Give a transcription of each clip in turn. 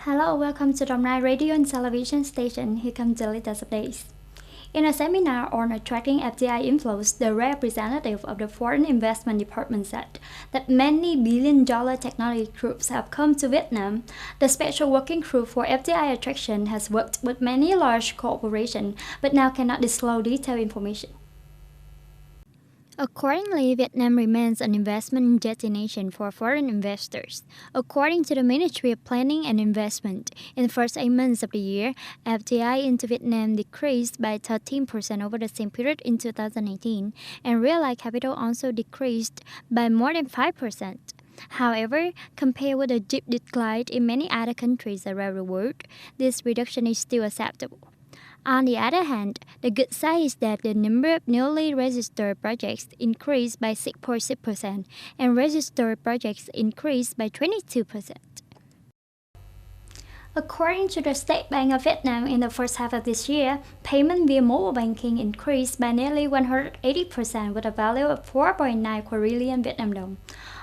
Hello, welcome to Đồng Nai Radio and Television Station. Here comes the latest updates. In a seminar on attracting FDI inflows, the representative of the Foreign Investment Department said that many billion-dollar technology groups have come to Vietnam. The special working group for FDI attraction has worked with many large corporations, but now cannot disclose detailed information. Accordingly, Vietnam remains an investment destination for foreign investors. According to the Ministry of Planning and Investment, in the first 8 months of the year, FDI into Vietnam decreased by 13% over the same period in 2018, and real capital also decreased by more than 5%. However, compared with a deep decline in many other countries around the world, this reduction is still acceptable. On the other hand, the good side is that the number of newly registered projects increased by 6.6% and registered projects increased by 22%. According to the State Bank of Vietnam, in the first half of this year, payment via mobile banking increased by nearly 180% with a value of 4.9 quadrillion Vietnam dong.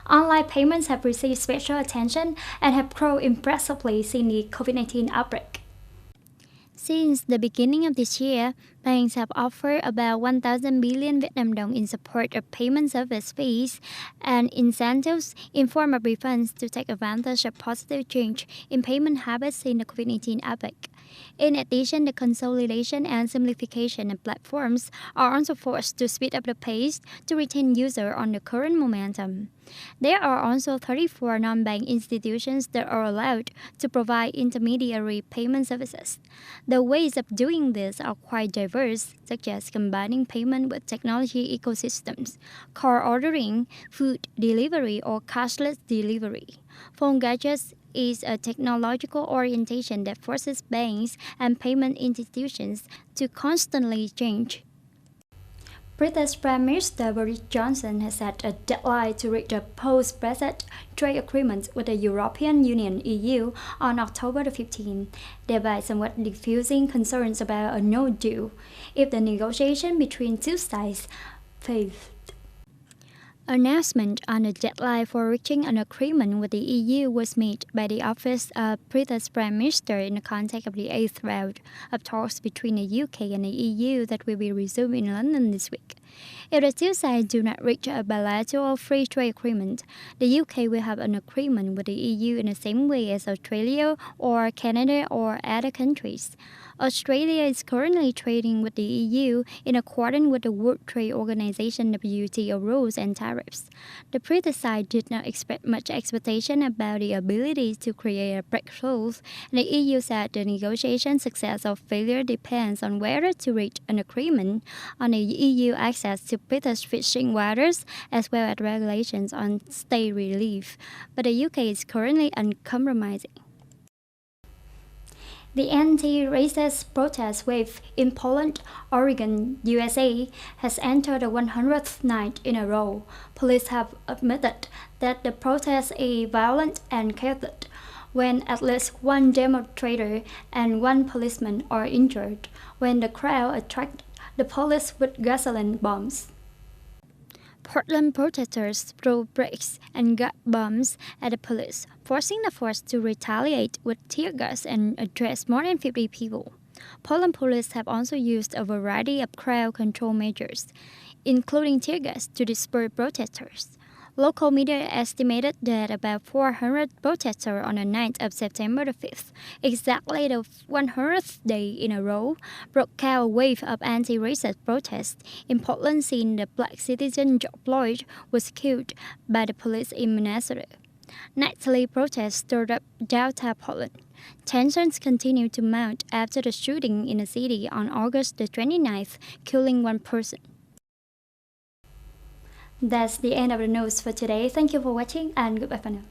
Online payments have received special attention and have grown impressively since the COVID-19 outbreak. Since the beginning of this year, banks have offered about 1,000 billion Vietnam dong in support of payment service fees and incentives in form of refunds to take advantage of positive change in payment habits in the COVID-19 outbreak. In addition, the consolidation and simplification of platforms are also forced to speed up the pace to retain users on the current momentum. There are also 34 non-bank institutions that are allowed to provide intermediary payment services. The ways of doing this are quite diverse, such as combining payment with technology ecosystems, car ordering, food delivery, or cashless delivery. Phone gadgets is a technological orientation that forces banks and payment institutions to constantly change. British Prime Minister Boris Johnson has set a deadline to reach a post-Brexit trade agreement with the European Union (EU) on October 15, thereby somewhat diffusing concerns about a no deal if the negotiation between two sides fails. Announcement on the deadline for reaching an agreement with the EU was made by the office of British Prime Minister in the context of the 8th round of talks between the UK and the EU that will be resumed in London this week. If the two sides do not reach a bilateral free trade agreement, the UK will have an agreement with the EU in the same way as Australia or Canada or other countries. Australia is currently trading with the EU in accordance with the World Trade Organization WTO rules and tariffs. The British side did not expect much expectation about the ability to create a breakthrough, and the EU said the negotiation success or failure depends on whether to reach an agreement on the EU access to British fishing waters as well as regulations on state relief, but the UK is currently uncompromising. The anti-racist protest wave in Poland, Oregon, USA has entered the 100th night in a row. Police have admitted that the protest is violent and chaotic, when at least one demonstrator and one policeman are injured, when the crowd attacked the police with gasoline bombs. Portland protesters threw bricks and got bombs at the police, forcing the force to retaliate with tear gas and arrest more than 50 people. Portland police have also used a variety of crowd control measures, including tear gas, to disperse protesters. Local media estimated that about 400 protesters on the 9th of September the 5th, exactly the 100th day in a row, broke out a wave of anti-racist protests in Portland since the black citizen George Floyd was killed by the police in Minnesota. Nightly protests stirred up downtown Portland. Tensions continued to mount after the shooting in the city on August the 29th, killing one person. That's the end of the news for today. Thank you for watching and goodbye for now.